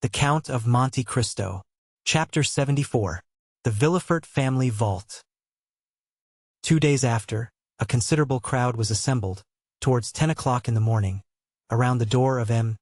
The Count of Monte Cristo. Chapter 74. The Villefort Family Vault. 2 days after, a considerable crowd was assembled, towards 10 o'clock in the morning, around the door of M.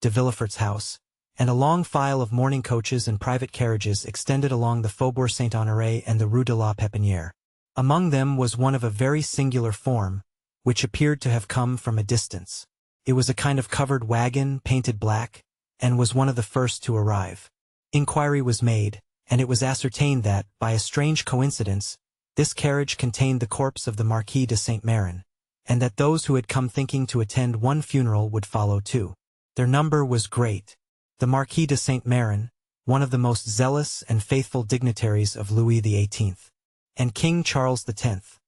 de Villefort's house, and a long file of mourning coaches and private carriages extended along the Faubourg Saint-Honoré and the Rue de la Pépinière. Among them was one of a very singular form, which appeared to have come from a distance. It was a kind of covered wagon, painted black, and was one of the first to arrive. Inquiry was made, and it was ascertained that, by a strange coincidence, this carriage contained the corpse of the Marquis de Saint-Méran, and that those who had come thinking to attend one funeral would follow too. Their number was great. The Marquis de Saint-Méran, one of the most zealous and faithful dignitaries of Louis XVIII, and King Charles X,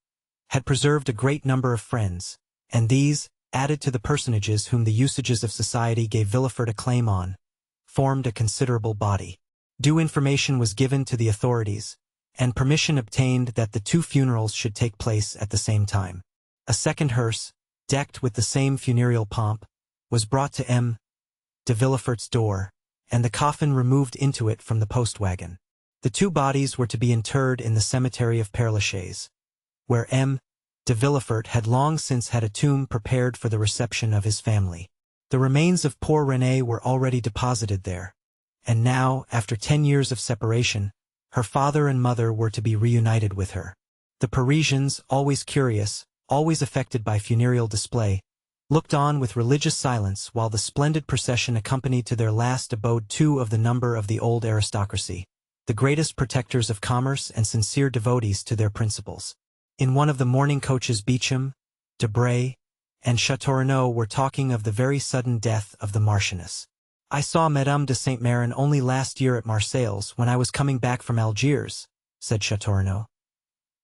had preserved a great number of friends, and these, added to the personages whom the usages of society gave Villefort a claim on, formed a considerable body. Due information was given to the authorities, and permission obtained that the two funerals should take place at the same time. A second hearse, decked with the same funereal pomp, was brought to M. de Villefort's door, and the coffin removed into it from the post-wagon. The two bodies were to be interred in the cemetery of Père-Lachaise, where M. de Villefort had long since had a tomb prepared for the reception of his family. The remains of poor Renée were already deposited there, and now, after 10 years of separation, her father and mother were to be reunited with her. The Parisians, always curious, always affected by funereal display, looked on with religious silence while the splendid procession accompanied to their last abode two of the number of the old aristocracy, the greatest protectors of commerce and sincere devotees to their principles. In one of the mourning coaches Beauchamp, Debray, and Châteaurenaud were talking of the very sudden death of the Marchioness. "I saw Madame de Saint-Méran only last year at Marseilles when I was coming back from Algiers," said Châteaurenaud.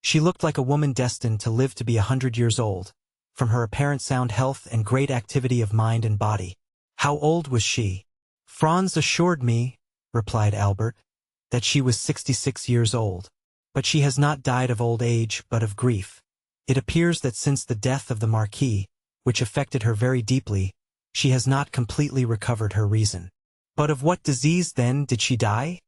"She looked like a woman destined to live to be 100 years old, from her apparent sound health and great activity of mind and body." "How old was she?" "Franz assured me," replied Albert, "that she was 66 years old. But she has not died of old age but of grief. It appears that since the death of the Marquis, which affected her very deeply, she has not completely recovered her reason." "But of what disease, then, did she die?"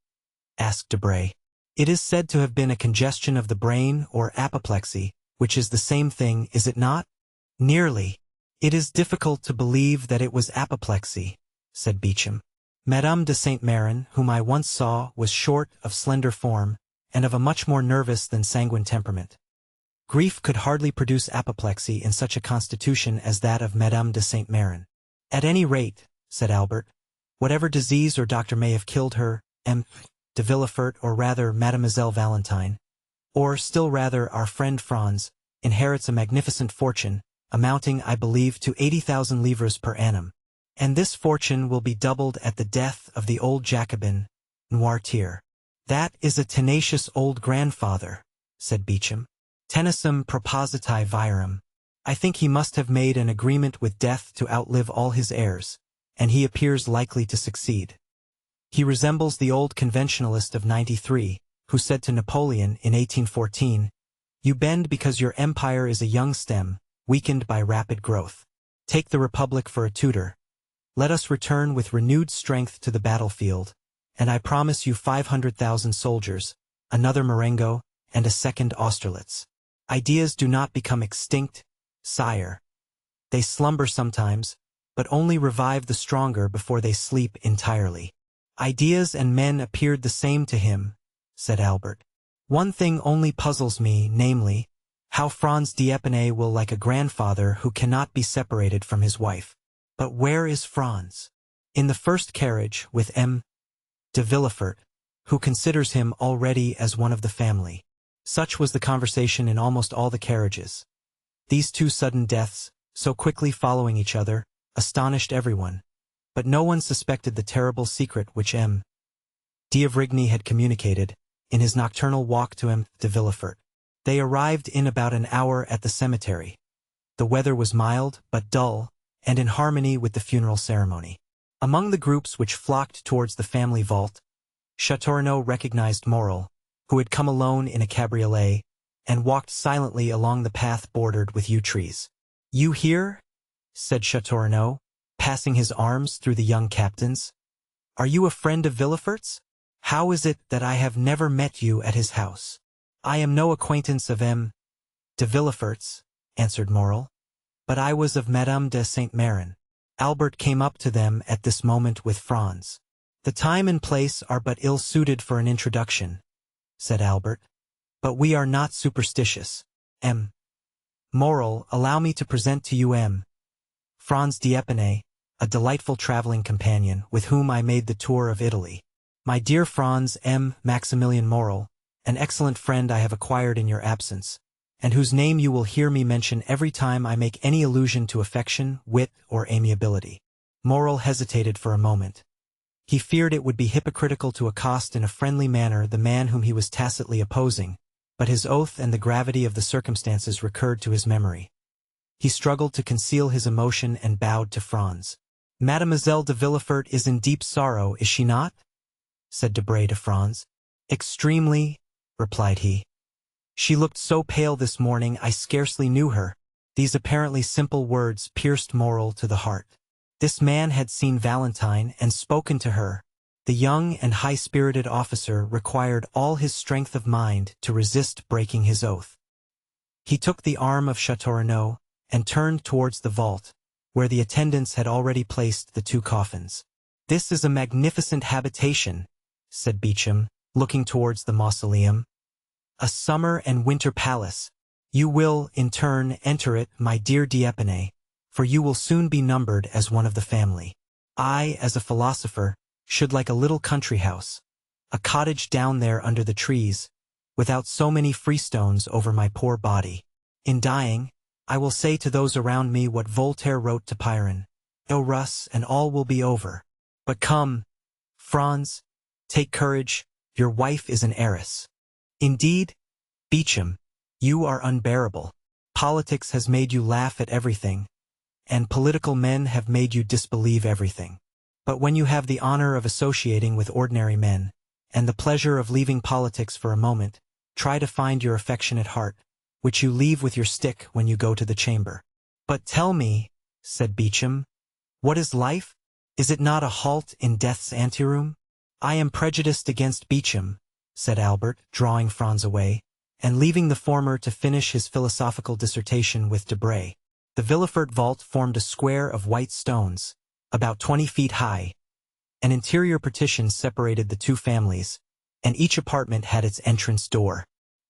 asked Debray. "It is said to have been a congestion of the brain or apoplexy, which is the same thing, is it not?" "Nearly. It is difficult to believe that it was apoplexy," said Beauchamp. "Madame de Saint-Méran, whom I once saw, was short, of slender form, and of a much more nervous than sanguine temperament. Grief could hardly produce apoplexy in such a constitution as that of Madame de Saint-Méran." "At any rate," said Albert, "whatever disease or doctor may have killed her, M. de Villefort, or rather Mademoiselle Valentine, or still rather our friend Franz, inherits a magnificent fortune, amounting, I believe, to 80,000 livres per annum, and this fortune will be doubled at the death of the old Jacobin, Noirtier." "That is a tenacious old grandfather," said Beauchamp. "Tenacem propositi virum. I think he must have made an agreement with death to outlive all his heirs, and he appears likely to succeed. He resembles the old conventionalist of '93, who said to Napoleon in 1814, 'You bend because your empire is a young stem, weakened by rapid growth. Take the Republic for a tutor. Let us return with renewed strength to the battlefield, and I promise you 500,000 soldiers, another Marengo, and a second Austerlitz. Ideas do not become extinct, sire. They slumber sometimes, but only revive the stronger before they sleep entirely.'" "Ideas and men appeared the same to him," said Albert. "One thing only puzzles me, namely, how Franz d'Épinay will like a grandfather who cannot be separated from his wife. But where is Franz?" "In the first carriage, with M. de Villefort, who considers him already as one of the family." Such was the conversation in almost all the carriages. These two sudden deaths, so quickly following each other, astonished everyone, but no one suspected the terrible secret which M. d'Avrigny had communicated, in his nocturnal walk to M. de Villefort. They arrived in about an hour at the cemetery. The weather was mild, but dull, and in harmony with the funeral ceremony. Among the groups which flocked towards the family vault, Châteaurenaud recognized Morel, who had come alone in a cabriolet, and walked silently along the path bordered with yew trees. "You here?" said Châteaurenaud, passing his arms through the young captain's. Are you a friend of Villefort's? How is it that I have never met you at his house? I am no acquaintance of M. de Villefort's, answered Morel, but I was of Madame de Saint-Méran. Albert came up to them at this moment with Franz. The time and place are but ill-suited for an introduction, said Albert, but we are not superstitious. M. Morel, allow me to present to you M. Franz d'Épinay, a delightful traveling companion with whom I made the tour of Italy. My dear Franz M. Maximilian Morel, an excellent friend I have acquired in your absence, and whose name you will hear me mention every time I make any allusion to affection, wit, or amiability. Morel hesitated for a moment. He feared it would be hypocritical to accost in a friendly manner the man whom he was tacitly opposing, but his oath and the gravity of the circumstances recurred to his memory. He struggled to conceal his emotion and bowed to Franz. Mademoiselle de Villefort is in deep sorrow, is she not? Said Debray to Franz. Extremely, replied he. She looked so pale this morning I scarcely knew her. These apparently simple words pierced Morel to the heart. This man had seen Valentine and spoken to her. The young and high-spirited officer required all his strength of mind to resist breaking his oath. He took the arm of Châteaurenaud and turned towards the vault, where the attendants had already placed the two coffins. This is a magnificent habitation, said Beauchamp, looking towards the mausoleum. A summer and winter palace. You will, in turn, enter it, my dear d'Épinay, for you will soon be numbered as one of the family. I, as a philosopher, should like a little country house, a cottage down there under the trees, without so many freestones over my poor body. In dying, I will say to those around me what Voltaire wrote to Pyrrhon, O Russ, and all will be over. But come, Franz, take courage, your wife is an heiress. Indeed, Beauchamp, you are unbearable. Politics has made you laugh at everything, and political men have made you disbelieve everything. But when you have the honor of associating with ordinary men, and the pleasure of leaving politics for a moment, try to find your affectionate heart, which you leave with your stick when you go to the chamber. But tell me, said Beauchamp, what is life? Is it not a halt in death's anteroom? I am prejudiced against Beauchamp, said Albert, drawing Franz away, and leaving the former to finish his philosophical dissertation with Debray. The Villefort vault formed a square of white stones, about 20 feet high. An interior partition separated the two families, and each apartment had its entrance door.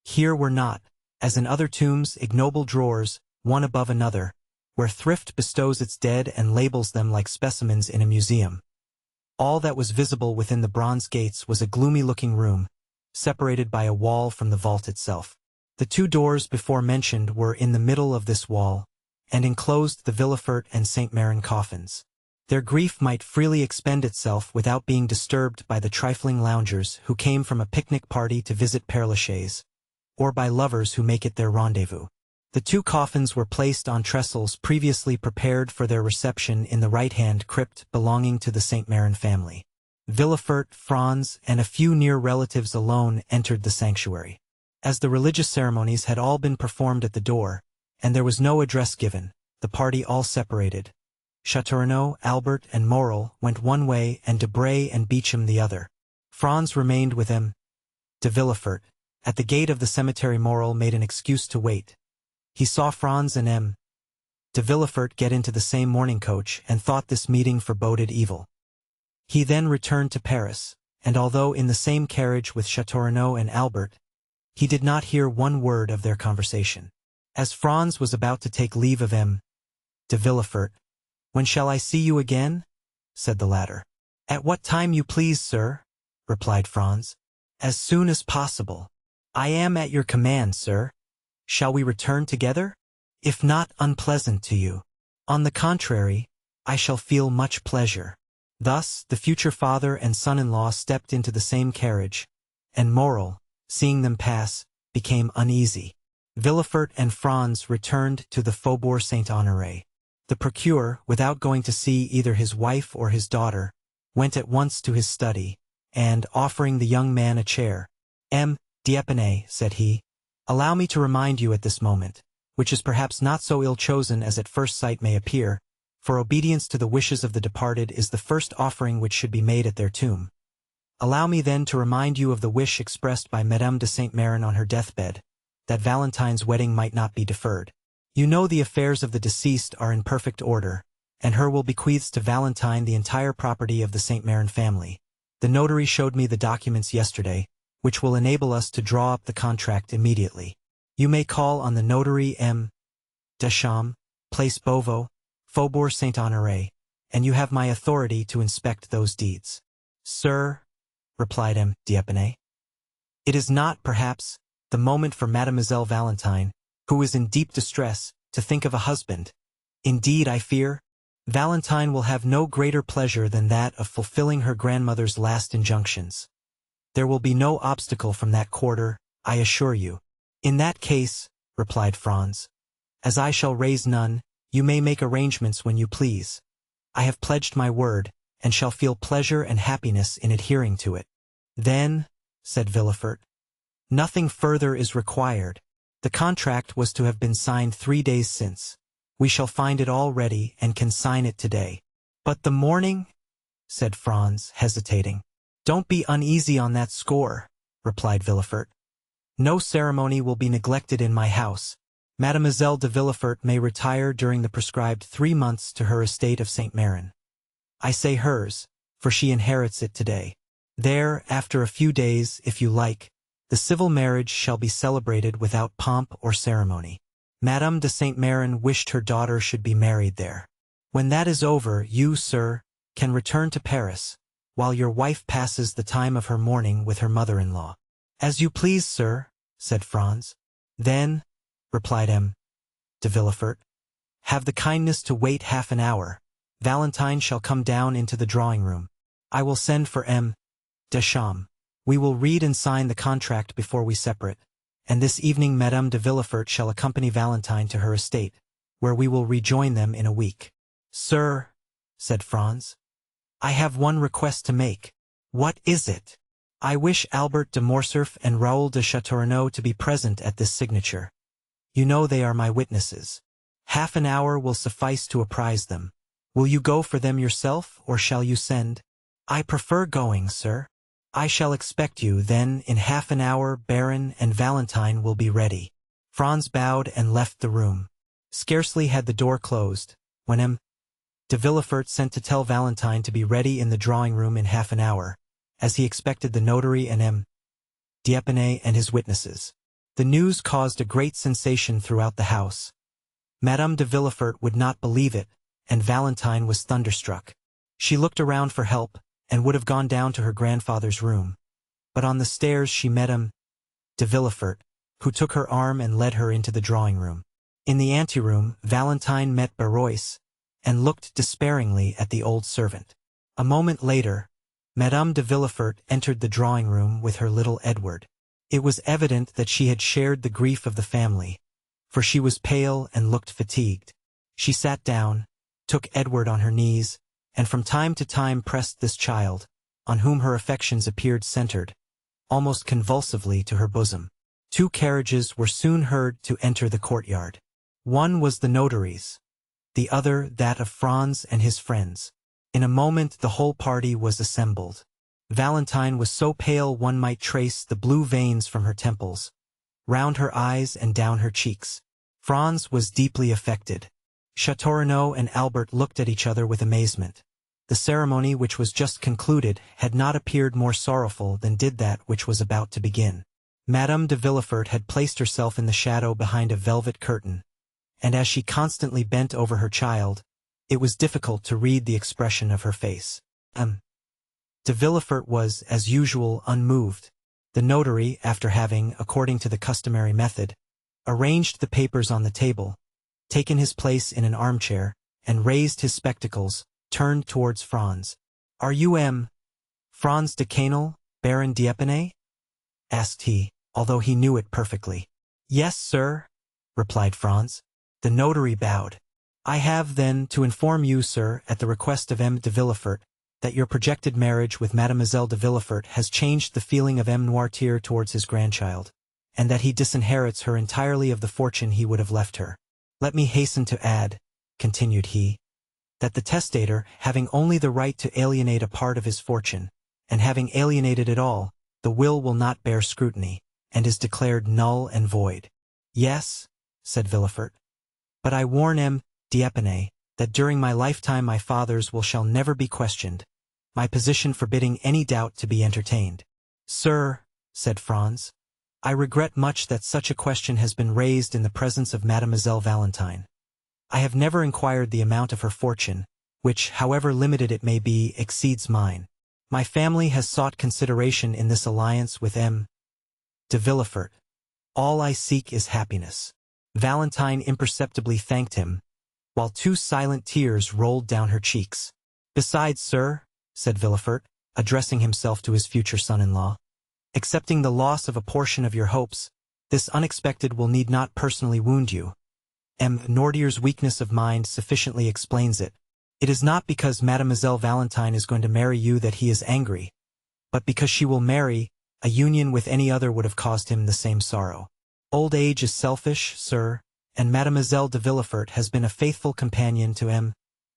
Here were not, as in other tombs, ignoble drawers, one above another, where thrift bestows its dead and labels them like specimens in a museum. All that was visible within the bronze gates was a gloomy-looking room, separated by a wall from the vault itself. The two doors before mentioned were in the middle of this wall, and enclosed the Villefort and Saint-Méran coffins. Their grief might freely expend itself without being disturbed by the trifling loungers who came from a picnic party to visit Père Lachaise, or by lovers who make it their rendezvous. The two coffins were placed on trestles previously prepared for their reception in the right-hand crypt belonging to the Saint-Méran family. Villefort, Franz, and a few near relatives alone entered the sanctuary. As the religious ceremonies had all been performed at the door, and there was no address given, the party all separated. Châteaurenaud, Albert, and Morel went one way and Debray and Beauchamp the other. Franz remained with M. de Villefort. At the gate of the cemetery Morel made an excuse to wait. He saw Franz and M. de Villefort get into the same mourning coach and thought this meeting foreboded evil. He then returned to Paris, and although in the same carriage with Châteaurenaud and Albert, he did not hear one word of their conversation. As Franz was about to take leave of M. de Villefort, "When shall I see you again?" said the latter. "At what time you please, sir," replied Franz. "As soon as possible." "I am at your command, sir. Shall we return together? If not unpleasant to you. On the contrary, I shall feel much pleasure." Thus, the future father and son-in-law stepped into the same carriage, and Morel, seeing them pass, became uneasy. Villefort and Franz returned to the Faubourg Saint-Honoré. The procureur, without going to see either his wife or his daughter, went at once to his study, and, offering the young man a chair, "M. d'Épinay," said he, "allow me to remind you at this moment, which is perhaps not so ill chosen as at first sight may appear, for obedience to the wishes of the departed is the first offering which should be made at their tomb. Allow me then to remind you of the wish expressed by Madame de Saint-Méran on her deathbed, that Valentine's wedding might not be deferred. You know the affairs of the deceased are in perfect order, and her will bequeaths to Valentine the entire property of the Saint-Méran family. The notary showed me the documents yesterday, which will enable us to draw up the contract immediately. You may call on the notary M. Deschamps, Place Beauvau, Faubourg Saint-Honoré, and you have my authority to inspect those deeds. Sir, replied M. D'Épinay, it is not, perhaps, the moment for Mademoiselle Valentine, who is in deep distress, to think of a husband. Indeed, I fear, Valentine will have no greater pleasure than that of fulfilling her grandmother's last injunctions. There will be no obstacle from that quarter, I assure you. In that case, replied Franz, as I shall raise none, you may make arrangements when you please. I have pledged my word, and shall feel pleasure and happiness in adhering to it. Then, said Villefort, nothing further is required. The contract was to have been signed 3 days since. We shall find it all ready and can sign it today. But the morning? Said Franz, hesitating. Don't be uneasy on that score, replied Villefort. No ceremony will be neglected in my house. Mademoiselle de Villefort may retire during the prescribed 3 months to her estate of Saint-Méran. I say hers, for she inherits it today. There, after a few days, if you like, the civil marriage shall be celebrated without pomp or ceremony. Madame de Saint-Méran wished her daughter should be married there. When that is over, you, sir, can return to Paris, while your wife passes the time of her mourning with her mother-in-law. As you please, sir, said Franz. Then, replied M. de Villefort, have the kindness to wait half an hour. Valentine shall come down into the drawing-room. I will send for M. Deschamps. We will read and sign the contract before we separate, and this evening Madame de Villefort shall accompany Valentine to her estate, where we will rejoin them in a week. Sir, said Franz, I have one request to make. What is it? I wish Albert de Morcerf and Raoul de Châteaurenaud to be present at this signature. You know they are my witnesses. Half an hour will suffice to apprise them. Will you go for them yourself, or shall you send? I prefer going, sir. I shall expect you, then in half an hour Baron and Valentine will be ready. Franz bowed and left the room. Scarcely had the door closed, when M. de Villefort sent to tell Valentine to be ready in the drawing-room in half an hour, as he expected the notary and M. D'Épinay and his witnesses. The news caused a great sensation throughout the house. Madame de Villefort would not believe it, and Valentine was thunderstruck. She looked around for help, and would have gone down to her grandfather's room. But on the stairs she met M. de Villefort, who took her arm and led her into the drawing-room. In the anteroom, Valentine met Barrois, and looked despairingly at the old servant. A moment later, Madame de Villefort entered the drawing-room with her little Edward. It was evident that she had shared the grief of the family, for she was pale and looked fatigued. She sat down, took Edward on her knees, and from time to time pressed this child, on whom her affections appeared centered, almost convulsively to her bosom. 2 carriages were soon heard to enter the courtyard. One was the notary's, the other that of Franz and his friends. In a moment the whole party was assembled. Valentine was so pale one might trace the blue veins from her temples, round her eyes and down her cheeks. Franz was deeply affected. Châteaurenaud and Albert looked at each other with amazement. The ceremony which was just concluded had not appeared more sorrowful than did that which was about to begin. Madame de Villefort had placed herself in the shadow behind a velvet curtain, and as she constantly bent over her child, it was difficult to read the expression of her face. De Villefort was, as usual, unmoved. The notary, after having, according to the customary method, arranged the papers on the table, taken his place in an armchair, and raised his spectacles, turned towards Franz. Are you M. Franz de Canal, Baron d'Épinay? Asked he, although he knew it perfectly. Yes, sir, replied Franz. The notary bowed. I have, then, to inform you, sir, at the request of M. de Villefort, that your projected marriage with Mademoiselle de Villefort has changed the feeling of M. Noirtier towards his grandchild, and that he disinherits her entirely of the fortune he would have left her. Let me hasten to add, continued he, that the testator, having only the right to alienate a part of his fortune, and having alienated it all, the will not bear scrutiny, and is declared null and void. Yes, said Villefort. But I warn M. d'Épinay that during my lifetime my father's will shall never be questioned, my position forbidding any doubt to be entertained. Sir, said Franz, I regret much that such a question has been raised in the presence of Mademoiselle Valentine. I have never inquired the amount of her fortune, which, however limited it may be, exceeds mine. My family has sought consideration in this alliance with M. de Villefort. All I seek is happiness. Valentine imperceptibly thanked him, while 2 silent tears rolled down her cheeks. Besides, sir, said Villefort, addressing himself to his future son-in-law, accepting the loss of a portion of your hopes, this unexpected will need not personally wound you. M. Noirtier's weakness of mind sufficiently explains it. It is not because Mademoiselle Valentine is going to marry you that he is angry, but because she will marry, a union with any other would have caused him the same sorrow. Old age is selfish, sir, and Mademoiselle de Villefort has been a faithful companion to M.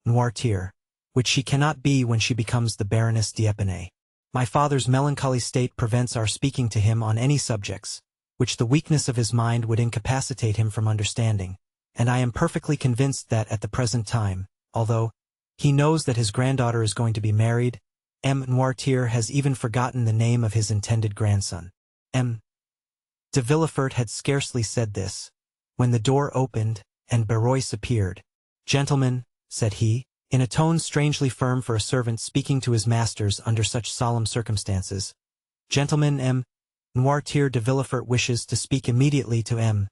Noirtier, which she cannot be when she becomes the Baroness d'Épinay. My father's melancholy state prevents our speaking to him on any subjects, which the weakness of his mind would incapacitate him from understanding, and I am perfectly convinced that at the present time, although he knows that his granddaughter is going to be married, M. Noirtier has even forgotten the name of his intended grandson. M. de Villefort had scarcely said this, when the door opened, and Barrois appeared. Gentlemen, said he, in a tone strangely firm for a servant speaking to his masters under such solemn circumstances. Gentlemen, M. Noirtier de Villefort wishes to speak immediately to M.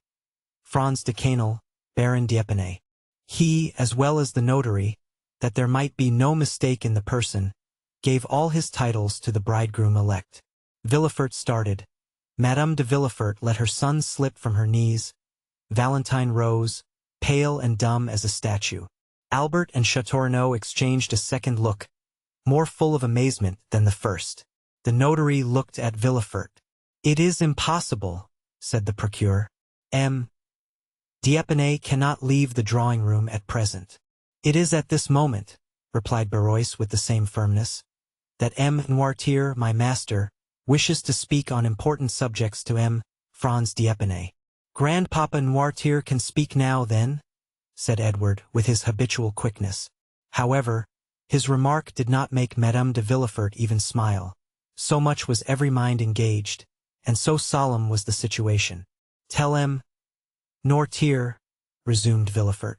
Franz de Canel, Baron d'Épinay. He, as well as the notary, that there might be no mistake in the person, gave all his titles to the bridegroom-elect. Villefort started. Madame de Villefort let her son slip from her knees. Valentine rose, pale and dumb as a statue. Albert and Châteaurenaud exchanged a second look, more full of amazement than the first. The notary looked at Villefort. It is impossible, said the procureur. M. d'Épinay cannot leave the drawing-room at present. It is at this moment, replied Barrois with the same firmness, that M. Noirtier, my master, wishes to speak on important subjects to M. Franz d'Épinay. Grandpapa Noirtier can speak now, then? Said Edward, with his habitual quickness. However, his remark did not make Madame de Villefort even smile. So much was every mind engaged, and so solemn was the situation. Tell M. Noirtier, resumed Villefort,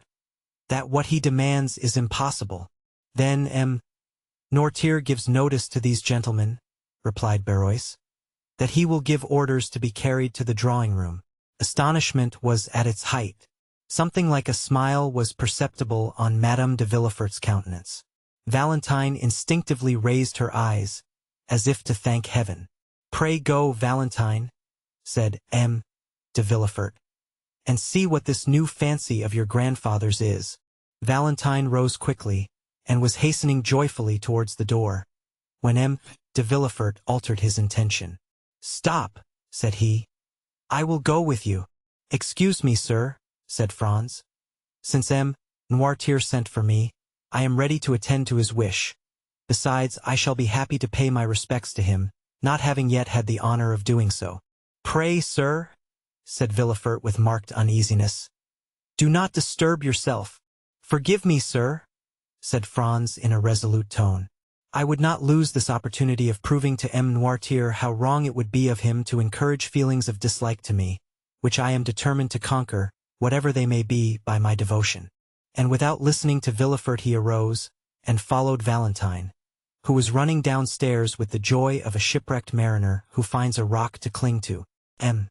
that what he demands is impossible. Then M. Noirtier gives notice to these gentlemen, replied Barrois, that he will give orders to be carried to the drawing-room. Astonishment was at its height. Something like a smile was perceptible on Madame de Villefort's countenance. Valentine instinctively raised her eyes, as if to thank heaven. Pray go, Valentine, said M. de Villefort, and see what this new fancy of your grandfather's is. Valentine rose quickly, and was hastening joyfully towards the door, when M. de Villefort altered his intention. Stop, said he. I will go with you. Excuse me, sir, said Franz. Since M. Noirtier sent for me, I am ready to attend to his wish. Besides, I shall be happy to pay my respects to him, not having yet had the honor of doing so. Pray, sir, said Villefort with marked uneasiness, do not disturb yourself. Forgive me, sir, said Franz in a resolute tone. I would not lose this opportunity of proving to M. Noirtier how wrong it would be of him to encourage feelings of dislike to me, which I am determined to conquer, whatever they may be, by my devotion. And without listening to Villefort he arose, and followed Valentine, who was running downstairs with the joy of a shipwrecked mariner who finds a rock to cling to. M.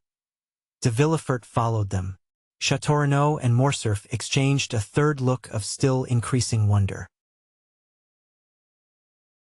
de Villefort followed them. Châteaurenaud and Morcerf exchanged a third look of still increasing wonder.